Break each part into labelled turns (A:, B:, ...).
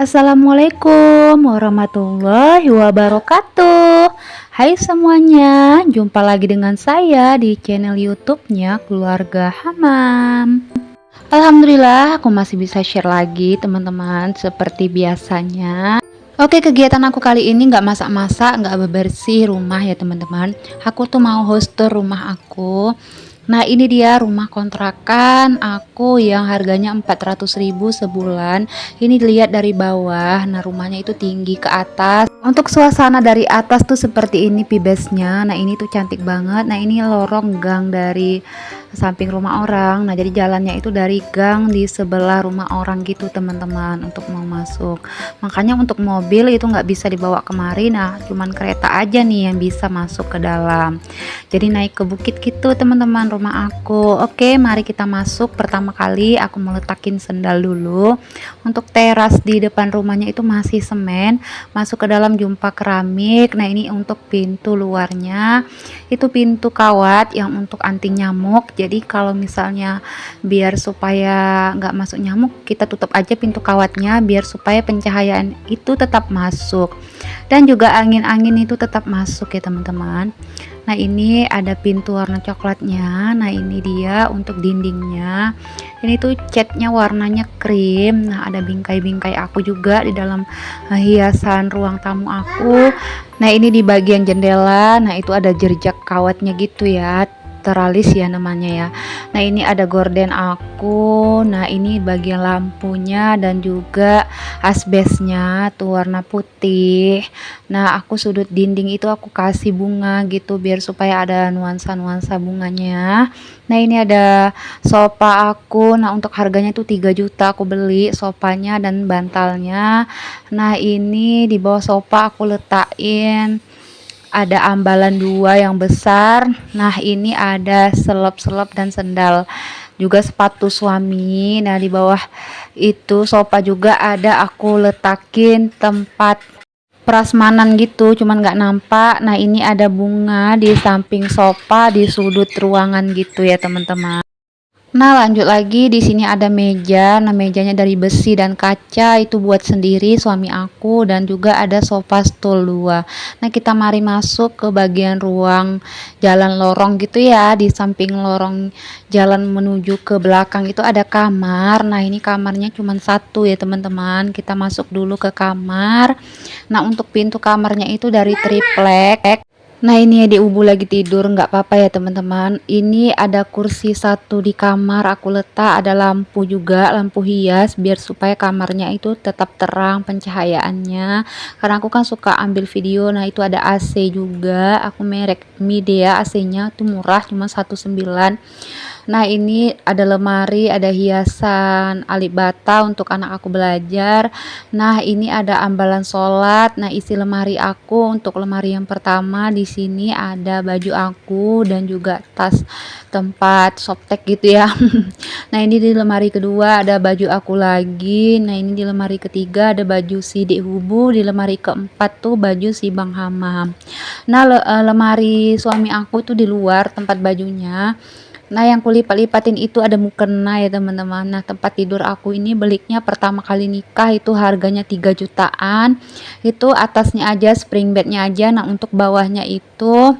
A: Assalamualaikum warahmatullahi wabarakatuh. Hai semuanya, jumpa lagi dengan saya di channel YouTube-nya Keluarga Hamam. Alhamdulillah, aku masih bisa share lagi teman-teman seperti biasanya. Oke, kegiatan aku kali ini nggak masak-masak, nggak bebersih rumah ya teman-teman. Aku tuh mau host tour rumah aku. Nah, ini dia rumah kontrakan aku yang harganya 400.000 sebulan. Ini dilihat dari bawah. Nah, rumahnya itu tinggi ke atas. Untuk suasana dari atas tuh seperti ini pibesnya. Nah, ini tuh cantik banget. Nah, ini lorong gang dari samping rumah orang. Nah, jadi jalannya itu dari gang di sebelah rumah orang gitu teman-teman untuk mau masuk. Makanya untuk mobil itu nggak bisa dibawa kemari. Nah, cuman kereta aja nih yang bisa masuk ke dalam. Jadi naik ke bukit gitu teman-teman rumah aku. Oke, mari kita masuk. Pertama kali aku mau letakin sendal dulu. Untuk teras di depan rumahnya itu masih semen. Masuk ke dalam jumpa keramik. Nah, ini untuk pintu luarnya itu pintu kawat yang untuk anti nyamuk. Jadi kalau misalnya biar supaya nggak masuk nyamuk, kita tutup aja pintu kawatnya biar supaya pencahayaan itu tetap masuk dan juga angin-angin itu tetap masuk ya teman-teman. Nah, ini ada pintu warna coklatnya. Nah, ini dia untuk dindingnya. Ini tuh catnya warnanya krim. Nah, ada bingkai-bingkai aku juga di dalam hiasan ruang tamu aku. Nah, ini di bagian jendela. Nah, itu ada jerjak kawatnya gitu ya, teralis ya namanya ya. Nah, ini ada gorden aku. Nah, ini bagian lampunya dan juga asbesnya tuh warna putih. Nah, aku sudut dinding itu aku kasih bunga gitu biar supaya ada nuansa-nuansa bunganya. Nah, ini ada sofa aku. Nah, untuk harganya tuh 3 juta aku beli sofanya dan bantalnya. Nah, ini di bawah sofa aku letakin ada ambalan 2 yang besar. Nah, ini ada selop-selop dan sendal juga sepatu suami. Nah, di bawah itu sofa juga ada aku letakin tempat prasmanan gitu, cuman nggak nampak. Nah, ini ada bunga di samping sofa di sudut ruangan gitu ya teman-teman. Nah, lanjut lagi di sini ada meja. Nah, mejanya dari besi dan kaca itu buat sendiri suami aku dan juga ada sofa stool 2. Nah, kita mari masuk ke bagian ruang jalan lorong gitu ya. Di samping lorong jalan menuju ke belakang itu ada kamar. Nah, ini kamarnya cuma satu ya, teman-teman. Kita masuk dulu ke kamar. Nah, untuk pintu kamarnya itu dari triplek. Nah, ini di Ubu lagi tidur, nggak apa-apa ya teman-teman. Ini ada kursi satu di kamar, aku letak ada lampu juga, lampu hias biar supaya kamarnya itu tetap terang pencahayaannya. Karena aku kan suka ambil video. Nah, itu ada AC juga, aku merek Midea, AC-nya tuh murah cuma 1,9. Nah, ini ada lemari, ada hiasan alibata untuk anak aku belajar. Nah, ini ada ambalan sholat. Nah, isi lemari aku untuk lemari yang pertama di sini ada baju aku dan juga tas tempat softtek gitu ya. Nah, ini di lemari kedua ada baju aku lagi. Nah, ini di lemari ketiga ada baju si Dik Hubu. Di lemari keempat tuh baju si Bang Hamam. Nah, lemari suami aku tuh di luar tempat bajunya. Nah, yang kulipat-lipatin itu ada mukena ya teman-teman. Nah, tempat tidur aku ini beliknya pertama kali nikah itu harganya 3 jutaan. Itu atasnya aja spring bednya aja. Nah, untuk bawahnya itu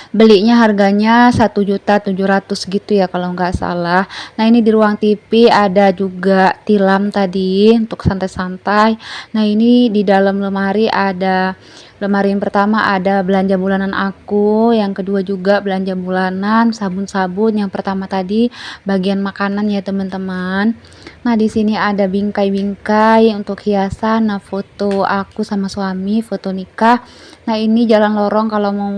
A: belinya harganya 1.700.000 gitu ya kalau nggak salah. Nah, ini di ruang TV ada juga tilam tadi untuk santai-santai. Nah, ini di dalam lemari ada lemari yang pertama ada belanja bulanan aku, yang kedua juga belanja bulanan, sabun-sabun. Yang pertama tadi bagian makanan ya teman-teman. Nah, di sini ada bingkai-bingkai untuk hiasan. Nah, foto aku sama suami, foto nikah. Nah, ini jalan lorong kalau mau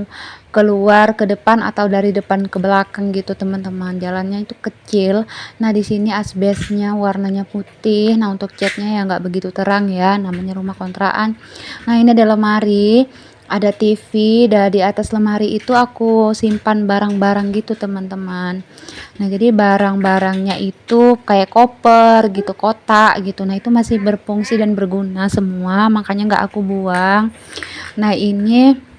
A: keluar ke depan atau dari depan ke belakang gitu teman-teman. Jalannya itu kecil. Nah, di sini asbesnya warnanya putih. Nah, untuk catnya ya nggak begitu terang ya, namanya rumah kontrakan. Nah, ini ada lemari, ada TV, dan di atas lemari itu aku simpan barang-barang gitu teman-teman. Nah, jadi barang-barangnya itu kayak koper gitu, kotak gitu. Nah, itu masih berfungsi dan berguna semua, makanya nggak aku buang. Nah, ini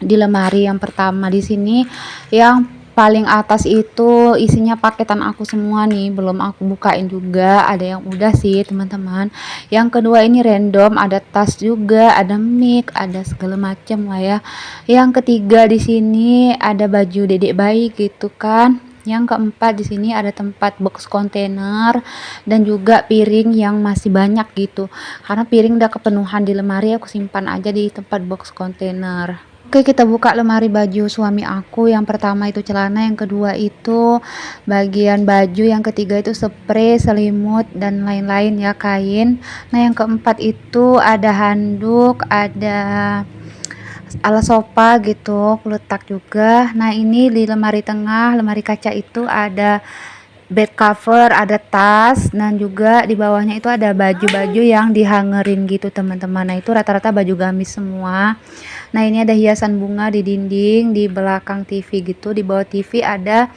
A: di lemari yang pertama di sini yang Paling atas itu isinya paketan aku semua nih, belum aku bukain juga, ada yang udah sih teman-teman. Yang kedua ini random, ada tas juga, ada mic, ada segala macam lah ya. Yang ketiga di sini ada baju dedek bayi gitu kan. Yang keempat di sini ada tempat box kontainer dan juga piring yang masih banyak gitu. Karena piring udah kepenuhan di lemari, aku simpan aja di tempat box kontainer. Oke, kita buka lemari baju suami aku. Yang pertama itu celana, yang kedua itu bagian baju, yang ketiga itu spray, selimut dan lain-lain ya, kain. Nah, yang keempat itu ada handuk, ada alas sofa gitu, aku letak juga. Nah, ini di lemari tengah, lemari kaca itu ada bed cover, ada tas, dan juga di bawahnya itu ada baju-baju yang dihangerin gitu teman-teman. Nah, itu rata-rata baju gamis semua. Nah, ini ada hiasan bunga di dinding, di belakang TV gitu. Di bawah TV ada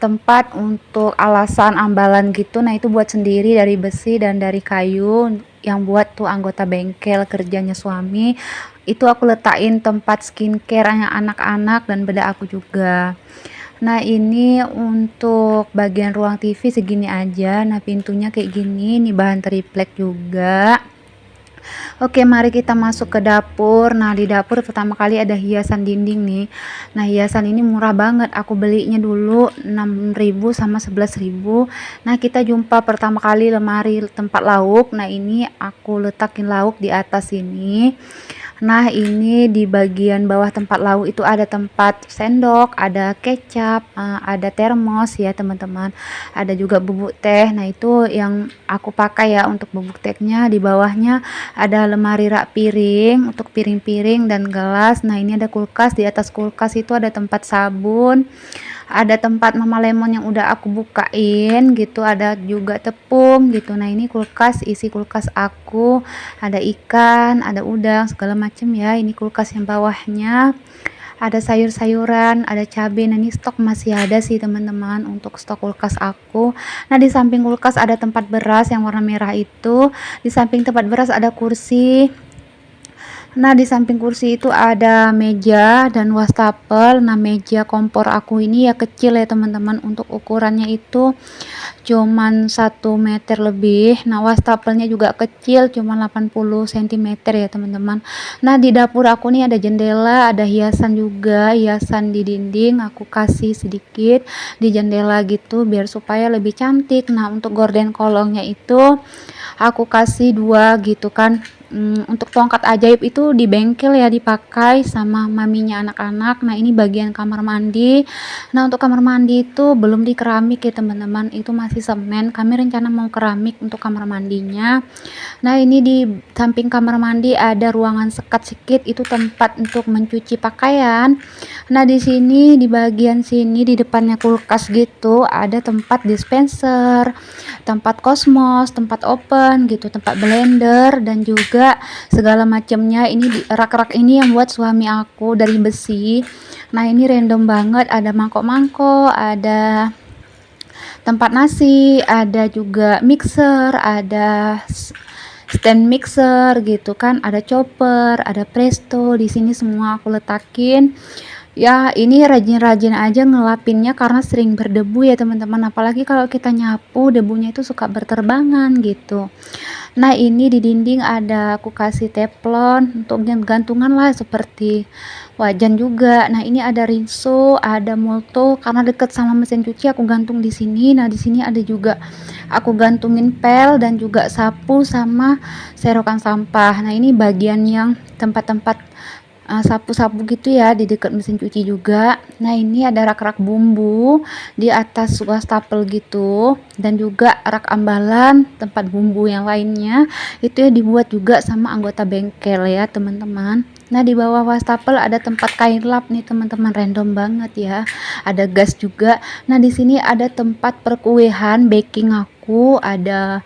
A: tempat untuk alasan ambalan gitu. Nah, itu buat sendiri dari besi dan dari kayu, yang buat tuh anggota bengkel kerjanya suami. Itu aku letakin tempat skincare anak-anak dan beda aku juga. Nah, ini untuk bagian ruang TV segini aja. Nah, pintunya kayak gini, nih bahan triplek juga. Oke, mari kita masuk ke dapur. Nah, di dapur pertama kali ada hiasan dinding nih. Nah, hiasan ini murah banget. Aku belinya dulu 6.000 sama 11.000. Nah, kita jumpa pertama kali lemari tempat lauk. Nah, ini aku letakin lauk di atas sini. Nah, ini di bagian bawah tempat lauk itu ada tempat sendok, ada kecap, ada termos ya teman-teman. Ada juga bubuk teh. Nah, itu yang aku pakai ya untuk bubuk tehnya. Di bawahnya ada lemari rak piring untuk piring-piring dan gelas. Nah, ini ada kulkas. Di atas kulkas itu ada tempat sabun, ada tempat mama lemon yang udah aku bukain gitu, ada juga tepung gitu. Nah, ini kulkas, isi kulkas aku ada ikan, ada udang, segala macam ya. Ini kulkas yang bawahnya ada sayur-sayuran, ada cabai. Nah, ini stok masih ada sih teman-teman untuk stok kulkas aku. Nah, di samping kulkas ada tempat beras yang warna merah itu. Di samping tempat beras ada kursi. Nah, di samping kursi itu ada meja dan wastafel. Nah, meja kompor aku ini ya kecil ya teman-teman, untuk ukurannya itu cuman 1 meter lebih. Nah, wastafelnya juga kecil, cuma 80 cm ya teman-teman. Nah, di dapur aku nih ada jendela, ada hiasan juga, hiasan di dinding aku kasih sedikit di jendela gitu biar supaya lebih cantik. Nah, untuk gorden kolongnya itu aku kasih 2 gitu kan. Untuk tongkat ajaib itu di bengkel ya, dipakai sama maminya anak-anak. Nah, ini bagian kamar mandi. Nah, untuk kamar mandi itu belum di keramik ya teman-teman, itu masih semen. Kami rencana mau keramik untuk kamar mandinya. Nah, ini di samping kamar mandi ada ruangan sekat sedikit, itu tempat untuk mencuci pakaian. Nah, di sini di bagian sini di depannya kulkas gitu ada tempat dispenser, tempat kosmos, tempat open gitu, tempat blender dan juga segala macamnya. Ini di rak-rak ini yang buat suami aku dari besi. Nah, ini random banget, ada mangkok-mangkok, ada tempat nasi, ada juga mixer, ada stand mixer gitu kan, ada chopper, ada presto. Di sini semua aku letakin. Ya, ini rajin-rajin aja ngelapinnya karena sering berdebu ya teman-teman, apalagi kalau kita nyapu debunya itu suka berterbangan gitu. Nah, ini di dinding ada aku kasih teflon untuk gantungan lah, seperti wajan juga. Nah, ini ada rinso, ada molto, karena deket sama mesin cuci aku gantung di sini. Nah, di sini ada juga aku gantungin pel dan juga sapu sama serokan sampah. Nah, ini bagian yang tempat-tempat sapu-sapu gitu ya, di dekat mesin cuci juga. Nah, ini ada rak-rak bumbu di atas wastafel gitu, dan juga rak ambalan tempat bumbu yang lainnya itu ya dibuat juga sama anggota bengkel ya teman-teman. Nah, di bawah wastafel ada tempat kain lap nih teman-teman, random banget ya, ada gas juga. Nah, di sini ada tempat perkuehan baking aku, ada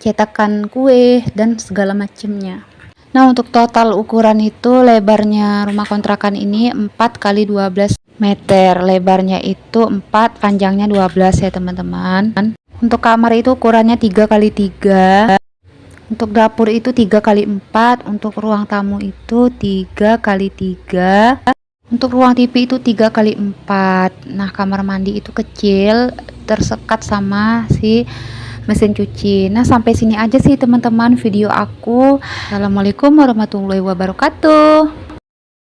A: cetakan kue dan segala macamnya. Nah, untuk total ukuran itu lebarnya rumah kontrakan ini 4 kali 12 meter. Lebarnya itu 4, panjangnya 12 ya teman-teman. Untuk kamar itu ukurannya 3 kali 3. Untuk dapur itu 3 kali 4. Untuk ruang tamu itu 3 kali 3. Untuk ruang TV itu 3 kali 4. Nah, kamar mandi itu kecil, tersekat sama si mesin cuci. Nah, sampai sini aja sih teman-teman video aku. Assalamualaikum warahmatullahi wabarakatuh.